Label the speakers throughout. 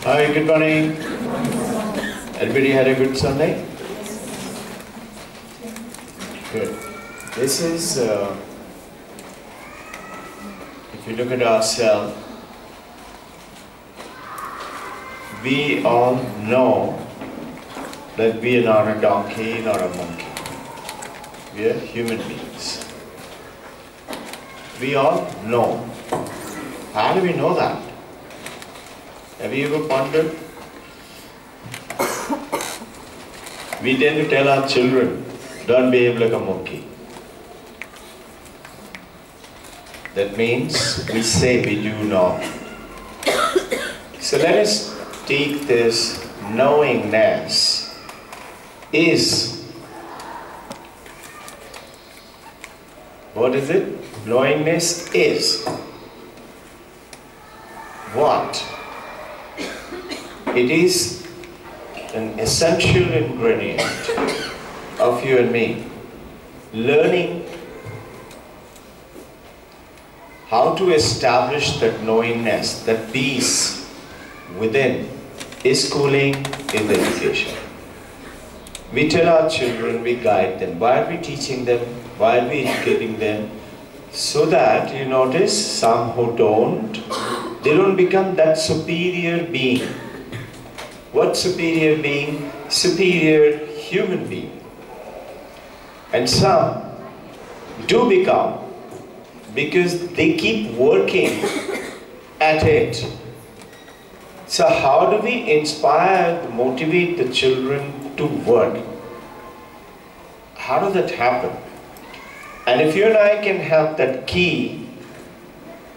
Speaker 1: Hi, good morning. Everybody had a good Sunday? Good. This is, if you look at ourselves, we all know that we are not a donkey, not a monkey. We are human beings. We all know. How do we know that? Have you ever pondered? We tend to tell our children, don't behave like a monkey. That means we say we do know. So let us take this knowingness is. What is it? Knowingness is. What? It is an essential ingredient of you and me. Learning how to establish that knowingness, that peace within is schooling, is education. We tell our children, we guide them. Why are we teaching them? Why are we educating them? So that, you notice, some who don't, they don't become that superior being. What superior being? Superior human being. And some do become, because they keep working at it. So how do we inspire, motivate the children to work? How does that happen? And if you and I can have that key,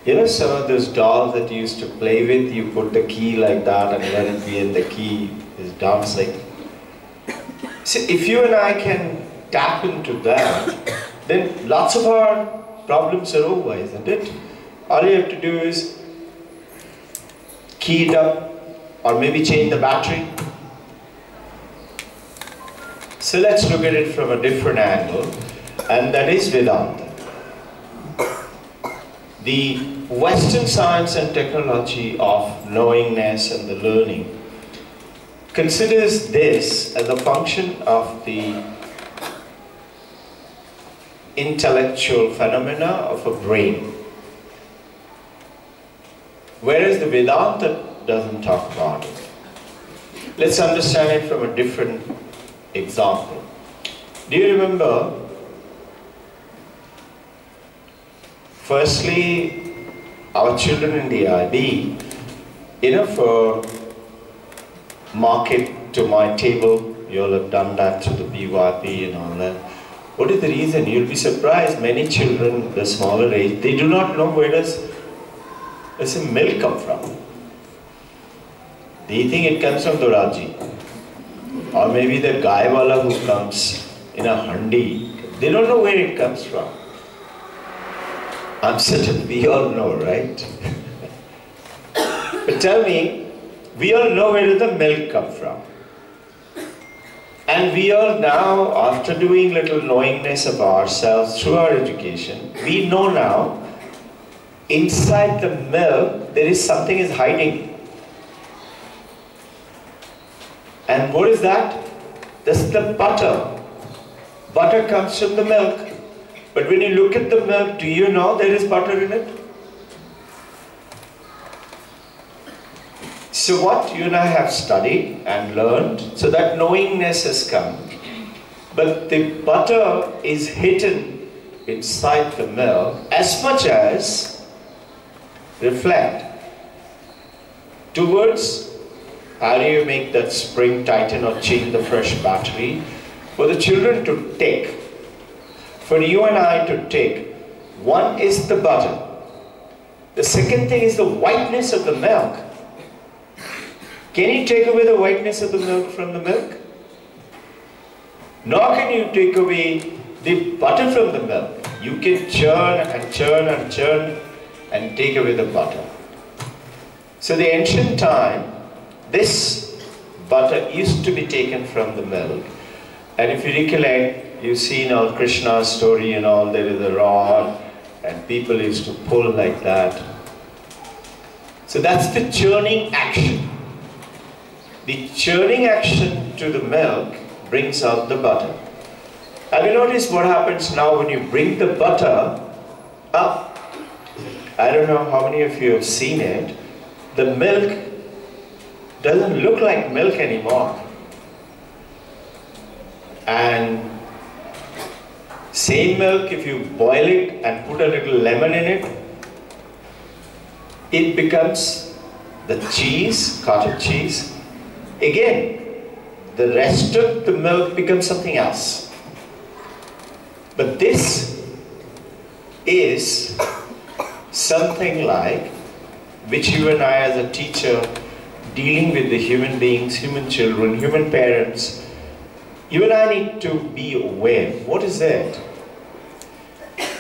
Speaker 1: you know some of those dolls that you used to play with, you put the key like that and let it be and the key is dancing. So if you and I can tap into that, then lots of our problems are over, isn't it? All you have to do is key it up or maybe change the battery. So let's look at it from a different angle, and that is Vedanta. The Western science and technology of knowingness and the learning considers this as a function of the intellectual phenomena of a brain. Whereas the Vedanta doesn't talk about it. Let's understand it from a different example. Do you remember? Firstly, our children in the IB, for market to my table, you all have done that through the BYP and all that. What is the reason? You'll be surprised, many children, the smaller age, they do not know where does the milk come from. They think it comes from Doraji. Or maybe the guy wala who comes in a handi, they don't know where it comes from. I'm certain we all know, right? But tell me, we all know where does the milk come from. And we all now, after doing little knowingness of ourselves through our education, we know now, inside the milk, there is something is hiding. And what is that? That's the butter. Butter comes from the milk. But when you look at the milk, do you know there is butter in it? So what you and I have studied and learned, so that knowingness has come. But the butter is hidden inside the milk as much as reflect towards how do you make that spring tighten or change the fresh battery for the children to take. For you and I to take, one is the butter. The second thing is the whiteness of the milk. Can you take away the whiteness of the milk from the milk? Nor can you take away the butter from the milk. You can churn and churn and churn and take away the butter. So the ancient time, this butter used to be taken from the milk. And if you recollect, you've seen all Krishna's story and all, there is a rod and people used to pull like that. So that's the churning action. the churning action to the milk brings out the butter. Have you noticed what happens now when you bring the butter up? I don't know how many of you have seen it. The milk doesn't look like milk anymore. And same milk, if you boil it and put a little lemon in it, it becomes the cheese, cottage cheese. Again, the rest of the milk becomes something else. But this is something like which you and I as a teacher dealing with the human beings, human children, human parents, you and I need to be aware. What is that?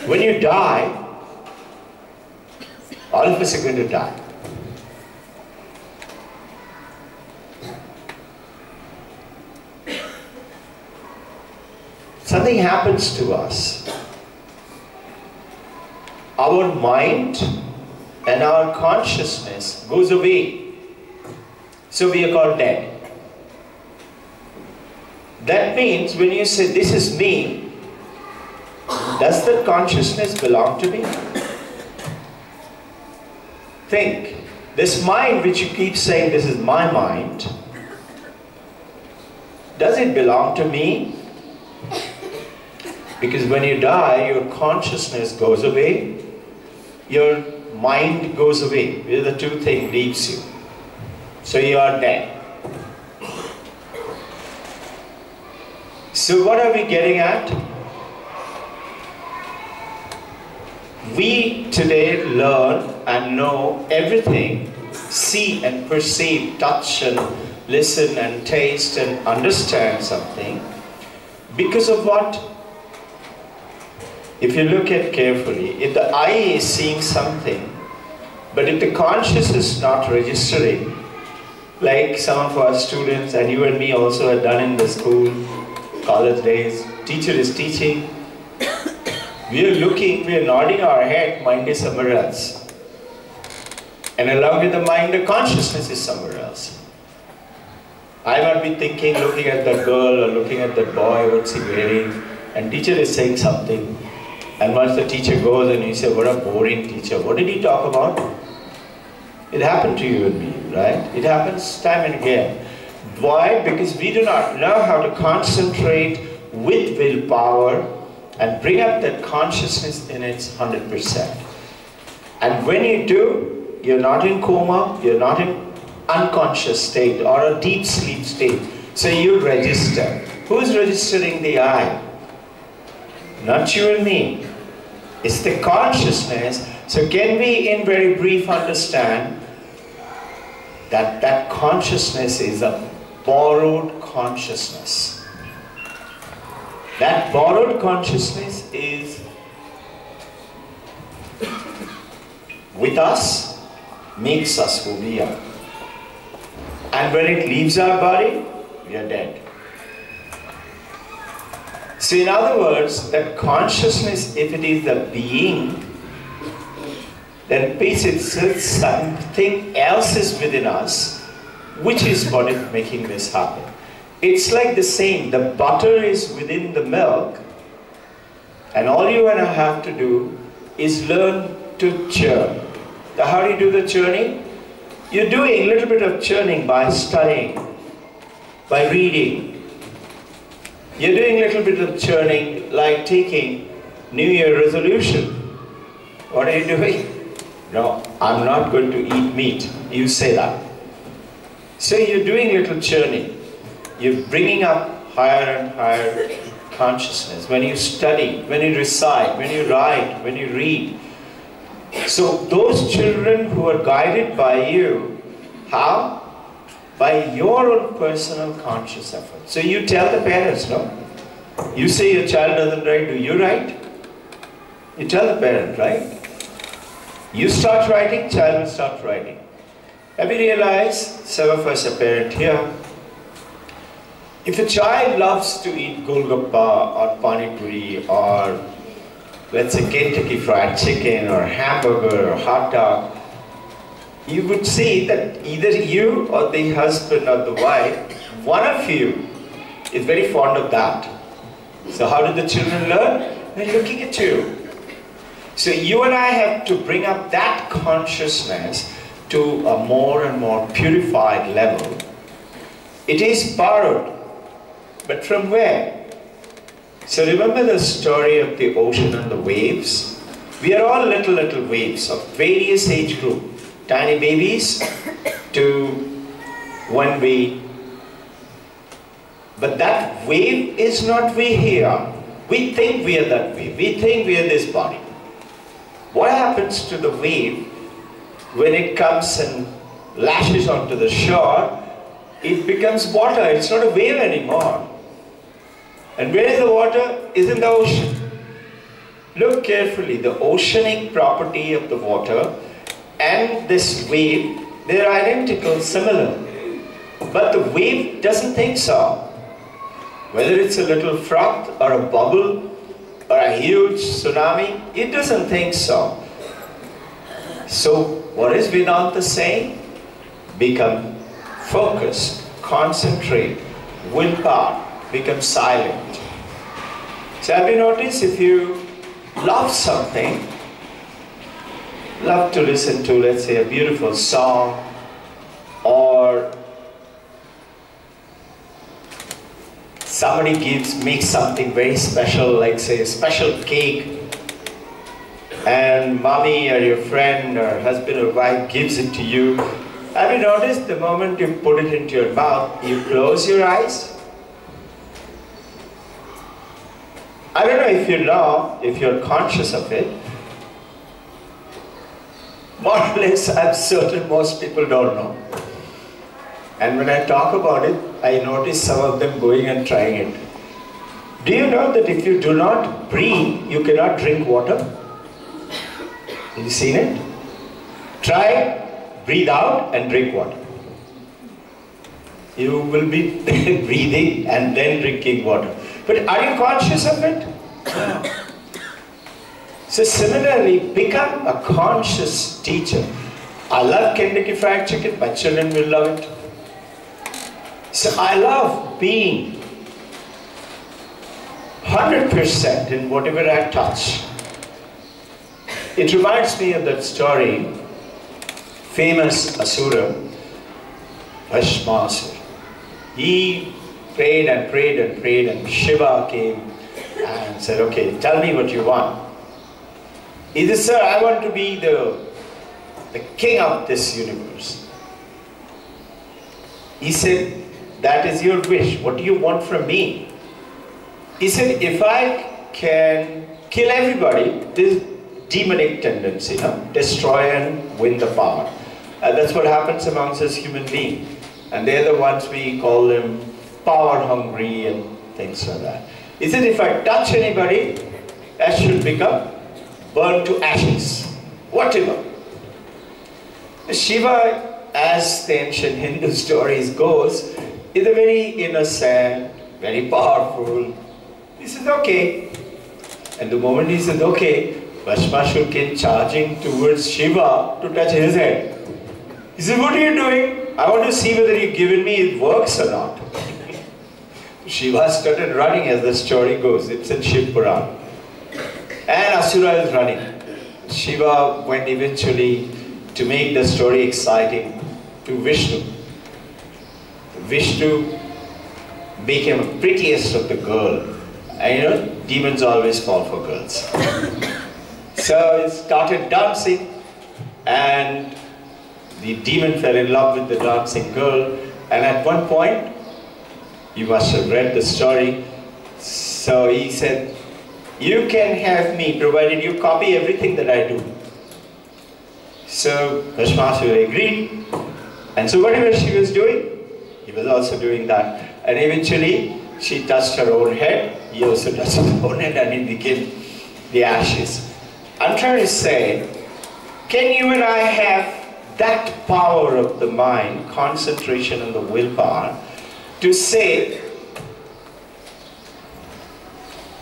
Speaker 1: When you die, all of us are going to die. Something happens to us. Our mind and our consciousness goes away. So we are called dead. That means when you say, this is me, does that consciousness belong to me? Think, this mind which you keep saying, this is my mind, does it belong to me? Because when you die, your consciousness goes away, your mind goes away. The two things leaves you. So you are dead. So what are we getting at? We today learn and know everything, see and perceive, touch and listen and taste and understand something because of what? If you look at carefully, if the eye is seeing something, but if the conscious is not registering, like some of our students and you and me also have done in the school, college days, teacher is teaching, we are looking, we are nodding our head, mind is somewhere else. And along with the mind, the consciousness is somewhere else. I might be thinking, looking at that girl or looking at that boy, what's he wearing, and teacher is saying something. And once the teacher goes and you say, what a boring teacher, what did he talk about? It happened to you and me, right? It happens time and again. Why? Because we do not know how to concentrate with willpower and bring up that consciousness in its 100%. And when you do, you're not in coma, you're not in unconscious state or a deep sleep state. So you register. Who's registering the I? Not you and me. It's the consciousness. So can we in very brief understand that that consciousness is a borrowed consciousness. That borrowed consciousness is with us, makes us who we are. And when it leaves our body, we are dead. So in other words, that consciousness, if it is the being, then peace itself, something else is within us, which is what is making this happen. It's like the same, the butter is within the milk, and all you and I have to do is learn to churn. Now, how do you do the churning? You're doing a little bit of churning by studying, by reading. You're doing a little bit of churning like taking New Year resolution. What are you doing? No, I'm not going to eat meat. You say that. So you're doing a little churning. You're bringing up higher and higher consciousness. When you study, when you recite, when you write, when you read. So those children who are guided by you, how? By your own personal conscious effort. So you tell the parents, no? You say your child doesn't write, do you write? You tell the parent, right? You start writing, child will start writing. Have you realized, some of us are parents here, if a child loves to eat golgappa or pani puri or let's say Kentucky Fried Chicken or hamburger or hot dog, you would see that either you or the husband or the wife, one of you is very fond of that. So how do the children learn? They're looking at you. So you and I have to bring up that consciousness to a more and more purified level. It is borrowed, but from where? So remember the story of the ocean and the waves? We are all little waves of various age group. Tiny babies to when we... But that wave is not we here. We think we are that wave. We think we are this body. What happens to the wave when it comes and lashes onto the shore? It becomes water. It's not a wave anymore. And where is the water? Is in the ocean. Look carefully. The oceanic property of the water and this wave, they are identical, similar. But the wave doesn't think so. Whether it's a little froth or a bubble or a huge tsunami, it doesn't think so. So what is Vedanta saying? Become focused, concentrate, willpower, become silent. So have you noticed if you love something, love to listen to, let's say, a beautiful song, or somebody makes something very special, like say a special cake, and mommy or your friend or husband or wife gives it to you. Have you noticed the moment you put it into your mouth, you close your eyes? I don't know if you're conscious of it. More or less, I'm certain most people don't know. And when I talk about it, I notice some of them going and trying it. Do you know that if you do not breathe, you cannot drink water? Have you seen it? Try, breathe out and drink water. You will be breathing and then drinking water. But are you conscious of it? So similarly, become a conscious teacher. I love Kentucky Fried Chicken, my children will love it. So I love being 100% in whatever I touch. It reminds me of that story, famous Asura, Bhashmasura. He prayed and prayed and prayed, and Shiva came and said, okay, tell me what you want. He said, sir, I want to be the king of this universe. He said, that is your wish. What do you want from me? He said, if I can kill everybody, this demonic tendency, destroy and win the power. That's what happens amongst us human beings. And they're the ones we call them power hungry and things like that. He said, if I touch anybody, that should become burned to ashes, whatever. Shiva, as the ancient Hindu stories goes, is a very innocent, very powerful. He says, okay. And the moment he said, okay, Bhashmasura came charging towards Shiva to touch his head. He said, what are you doing? I want to see whether you've given me it works or not. Shiva started running as the story goes. It's in Shiv Puran. And Asura is running. Shiva went eventually, to make the story exciting, to Vishnu. Vishnu became the prettiest of the girl. And you know, demons always fall for girls. So he started dancing, and the demon fell in love with the dancing girl. And at one point, you must have read the story, so he said, you can have me provided you copy everything that I do. So Bhashmasura agreed, and so whatever she was doing, he was also doing that. And eventually she touched her own head, he also touched his own head, and it became the ashes. I'm trying to say, can you and I have that power of the mind, concentration and the willpower, to say,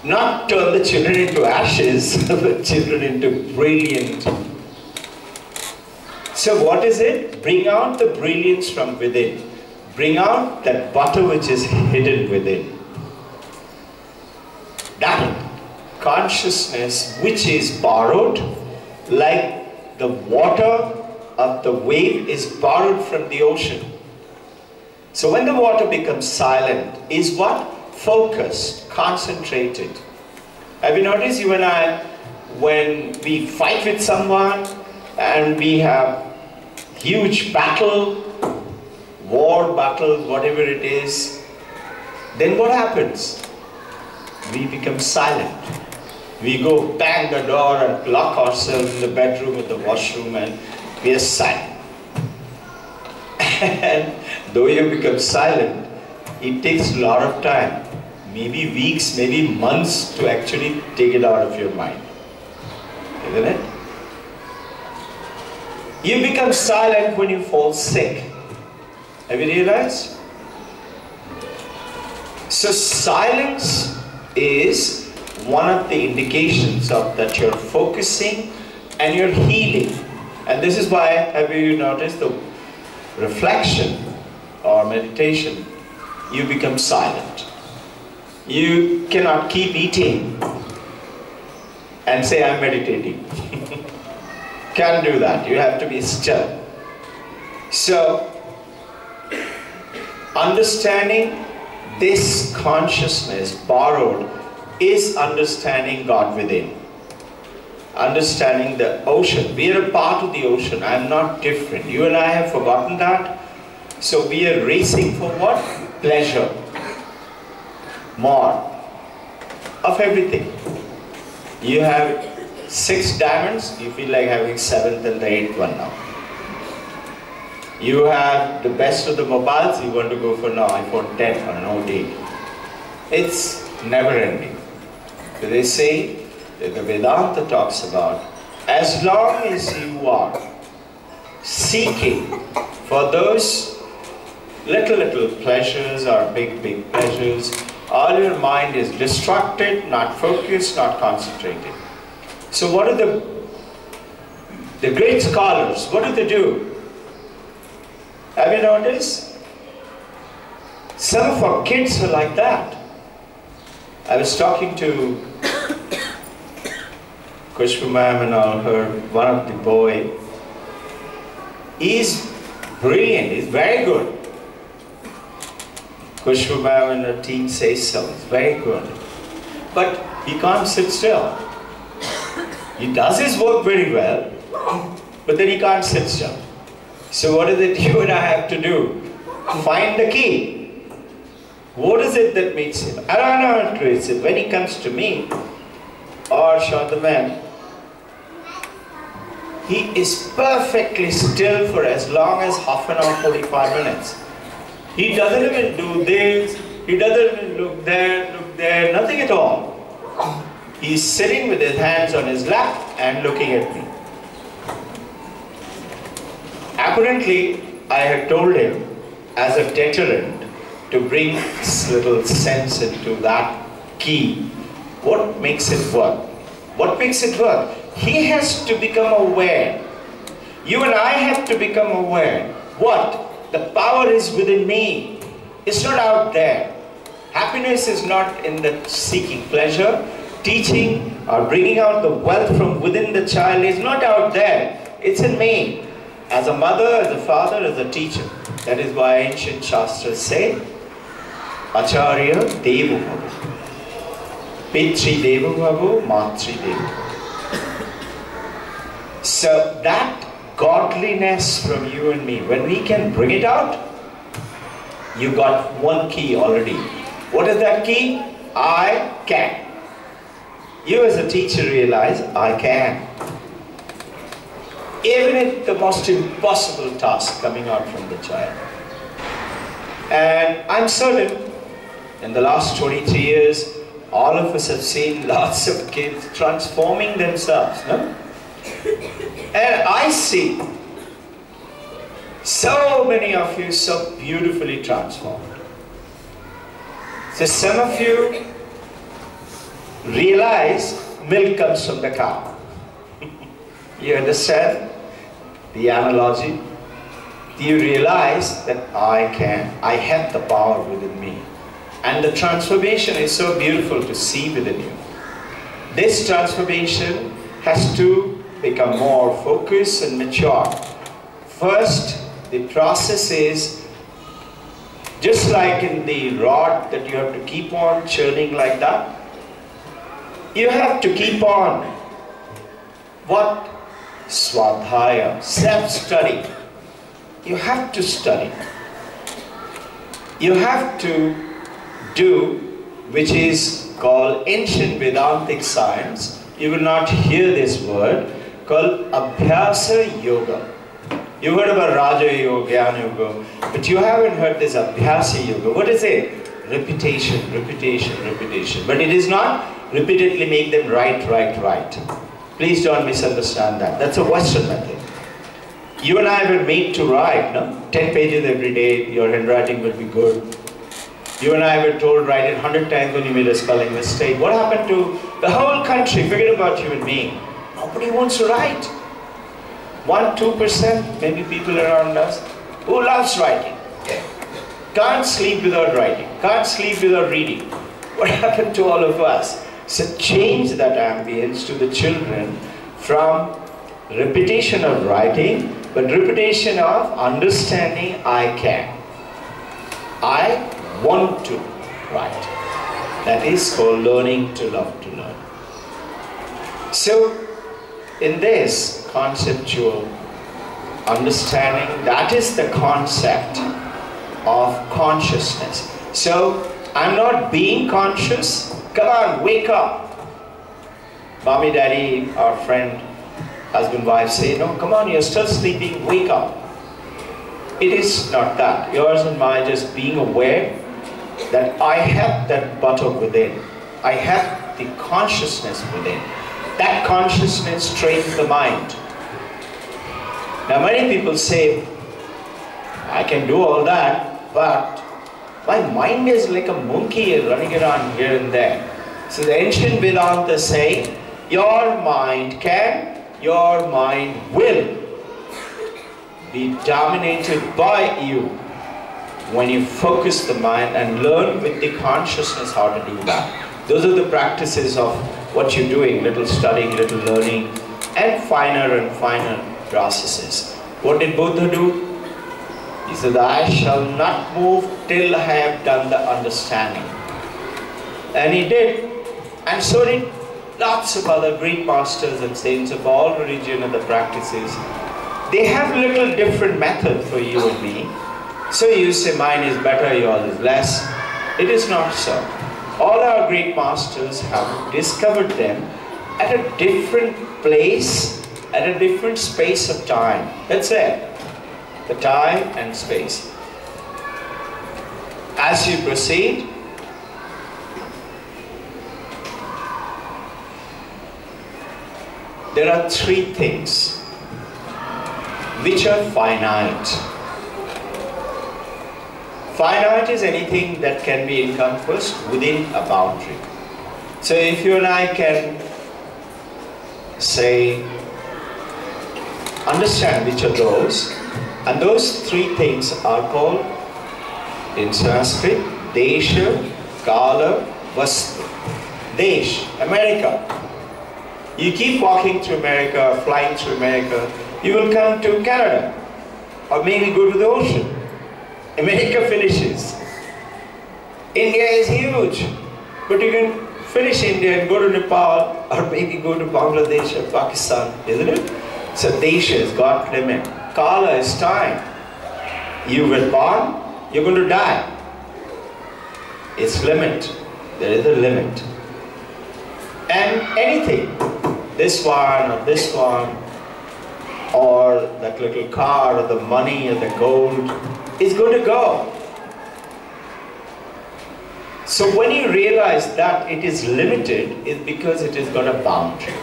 Speaker 1: not turn the children into ashes, but children into brilliant So what is it? Bring out the brilliance from within. Bring out that butter which is hidden within. That consciousness which is borrowed, like the water of the wave is borrowed from the ocean. So when the water becomes silent, is what? Focused, concentrated. Have you noticed, you and I, when we fight with someone and we have huge battle, war battle, whatever it is, then what happens? We become silent. We go bang the door and lock ourselves in the bedroom or the washroom and we are silent. And though you become silent, it takes a lot of time, maybe weeks, maybe months to actually take it out of your mind. Isn't it? You become silent when you fall sick. Have you realized? So silence is one of the indications of that you're focusing and you're healing. And this is why, have you noticed, the reflection or meditation, you become silent. You cannot keep eating and say, I'm meditating. Can't do that. You have to be still. So, understanding this consciousness borrowed is understanding God within. Understanding the ocean. We are a part of the ocean. I am not different. You and I have forgotten that. So we are racing for what? Pleasure. More. Of everything. You have 6 diamonds, you feel like having 7th and the 8th one now. You have the best of the mobiles, you want to go for now iPhone 10 or Note 8. It's never ending. So they say, that the Vedanta talks about, as long as you are seeking for those little pleasures or big pleasures, all your mind is distracted, not focused, not concentrated. So what are the great scholars, what do they do? Have you noticed? Some of our kids are like that. I was talking to Ghosh ma'am and all her, one of the boy. He's brilliant, he's very good. Ghosh ma'am and her team says so, he's very good. But he can't sit still. He does his work very well, but then he can't sit still. So what is it you and I have to do? Find the key. What is it that makes him? I don't know what creates it. When he comes to me, or show the man, he is perfectly still for as long as half an hour, 45 minutes. He doesn't even do this, he doesn't even look there, nothing at all. He's sitting with his hands on his lap and looking at me. Apparently, I had told him as a deterrent to bring this little sense into that key. What makes it work? What makes it work? He has to become aware. You and I have to become aware. What? The power is within me. It's not out there. Happiness is not in the seeking pleasure. Teaching or bringing out the wealth from within the child is not out there. It's in me. As a mother, as a father, as a teacher. That is why ancient Shastras say, Acharya Devo Bhava. Pitri Devo Bhava, Matri Devo. So that godliness from you and me, when we can bring it out, you got one key already. What is that key? I can. You as a teacher realize, I can. Even if the most impossible task coming out from the child. And I'm certain, in the last 23 years, all of us have seen lots of kids transforming themselves, no? And I see so many of you so beautifully transformed. So some of you realize milk comes from the cow. You understand? the analogy, you realize that I have the power within me. And the transformation is so beautiful to see within you. This transformation has to become more focused and mature. First, the process is just like in the rod that you have to keep on churning like that. You have to keep on. What? Swadhyaya, self-study. You have to study. You have to do, which is called ancient Vedantic science. You will not hear this word, called Abhyasa Yoga. You heard about Raja Yoga, Jnana Yoga, but you haven't heard this Abhyasa Yoga. What is it? Repetition, repetition, repetition. But it is not repeatedly make them right. Please don't misunderstand that. That's a Western method. You and I were made to write, no? 10 pages every day, your handwriting will be good. You and I were told write it 100 times when you made a spelling mistake. What happened to the whole country? Forget about you and me. Nobody wants to write. 1-2% maybe people around us who loves writing. Can't sleep without writing. Can't sleep without reading. What happened to all of us? So change that ambience to the children from repetition of writing, but repetition of understanding I can. I want to write. That is called learning to love to learn. So in this conceptual understanding, that is the concept of consciousness. So I'm not being conscious. Come on, wake up. Mommy, daddy, our friend, husband, wife say, no, come on, you're still sleeping, wake up. It is not that. Yours and mine just being aware that I have that buttock within. I have the consciousness within. That consciousness trains the mind. Now many people say, I can do all that, but my mind is like a monkey running around here and there. So the ancient Vedanta say, your mind can, your mind will be dominated by you when you focus the mind and learn with the consciousness how to do that. Those are the practices of what you're doing, little studying, little learning, and finer processes. What did Buddha do? He said, I shall not move till I have done the understanding. And he did. And so did lots of other great masters and saints of all religion and the practices. They have little different method for you and me. So you say mine is better, yours is less. It is not so. All our great masters have discovered them at a different place, at a different space of time. That's it. The time and space. As you proceed, there are three things which are finite. Finite is anything that can be encompassed within a boundary. So if you and I can say, understand which are those, and those three things are called in Sanskrit, Desha, Kala, Vastu. Desh, America. You keep walking through America, flying through America, you will come to Canada, or maybe go to the ocean. America finishes. India is huge, but you can finish India and go to Nepal, or maybe go to Bangladesh or Pakistan, isn't it? So Desha has got limit. Kala is time. You were born, you're going to die. It's limit. There is a limit. And anything, this one, or that little car, or the money, or the gold, is going to go. So when you realize that it is limited, it's because it has got a boundary.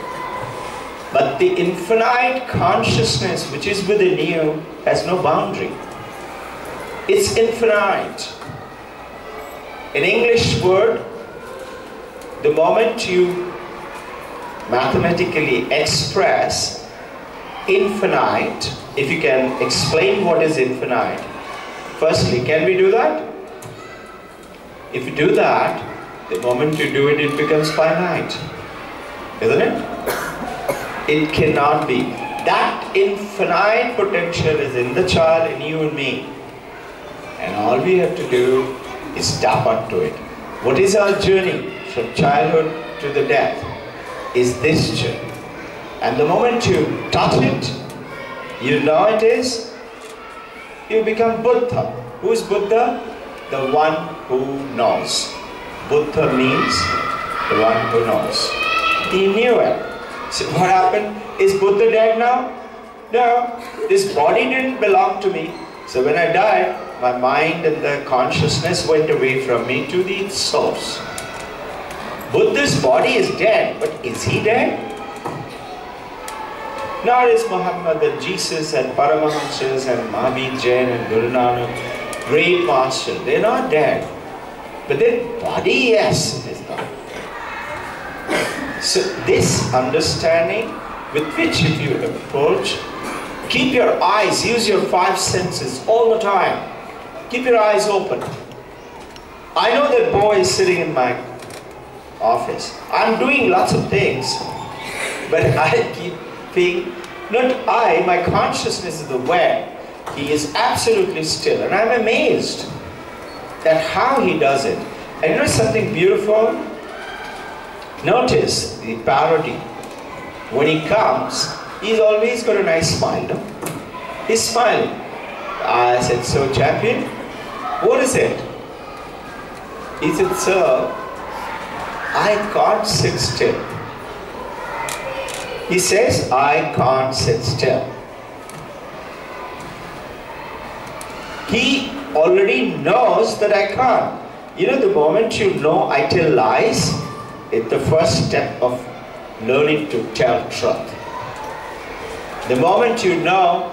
Speaker 1: But the infinite consciousness which is within you has no boundary. It's infinite. In English word, the moment you mathematically express infinite if you can explain what is infinite, firstly, can we do that? If you do that, the moment you do it, it becomes finite. Isn't it? It cannot be. That infinite potential is in the child, in you and me. And all we have to do is tap onto it. What is our journey from childhood to the death? Is this journey. And the moment you touch it, you know it is, you become Buddha. Who is Buddha? The one who knows. Buddha means the one who knows. He knew it. So what happened? Is Buddha dead now? No. This body didn't belong to me. So when I died, my mind and the consciousness went away from me to the source. Buddha's body is dead, but is he dead? Nor is Muhammad and Jesus and Paramahanshas and Mahavir Jain and Guru Nanak, great masters. They're not dead. But their body, yes, it is not. So this understanding with which if you approach, keep your eyes, use your five senses all the time. Keep your eyes open. I know that boy is sitting in my office. I'm doing lots of things, but I keep being, not I, my consciousness is aware. He is absolutely still, and I'm amazed at how he does it. And you know something beautiful? Notice the parody. When he comes, he's always got a nice smile. No? He's smiling. I said, so champion, what is it? He said, sir, I can't sit still. He says, I can't sit still. He already knows that I can't. You know, the moment you know I tell lies, it's the first step of learning to tell truth. The moment you know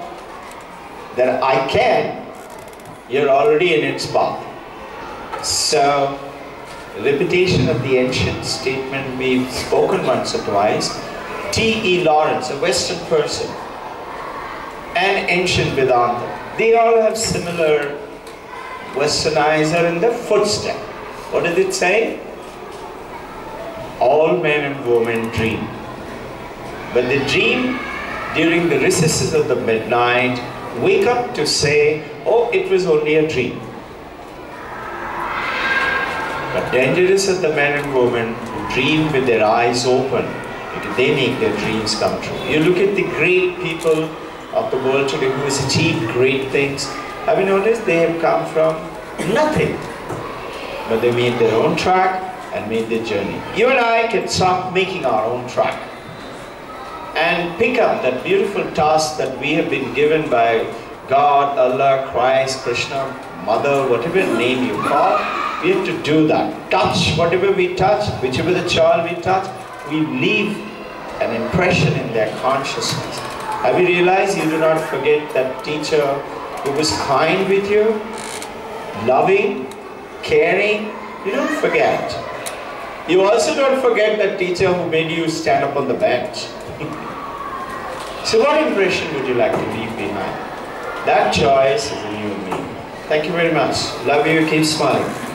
Speaker 1: that I can, you're already in its path. So, repetition of the ancient statement we've spoken once or twice. T.E. Lawrence, a Western person, and ancient Vedanta, they all have similar westernizer in the footstep. What does it say? All men and women dream. But they dream during the recesses of the midnight, wake up to say, oh, it was only a dream. But dangerous are the men and women who dream with their eyes open, because they make their dreams come true. You look at the great people of the world today who has achieved great things. Have you noticed they have come from nothing, but they made their own track and made their journey. You and I can start making our own track and pick up that beautiful task that we have been given by God, Allah, Christ, Krishna, Mother, whatever name you call. We have to do that. Touch whatever we touch, whichever the child we touch, we leave an impression in their consciousness. Have you realized you do not forget that teacher who was kind with you, loving, caring? You don't forget. You also don't forget that teacher who made you stand up on the bench. So what impression would you like to leave behind? That choice is in you and me. Thank you very much. Love you. Keep smiling.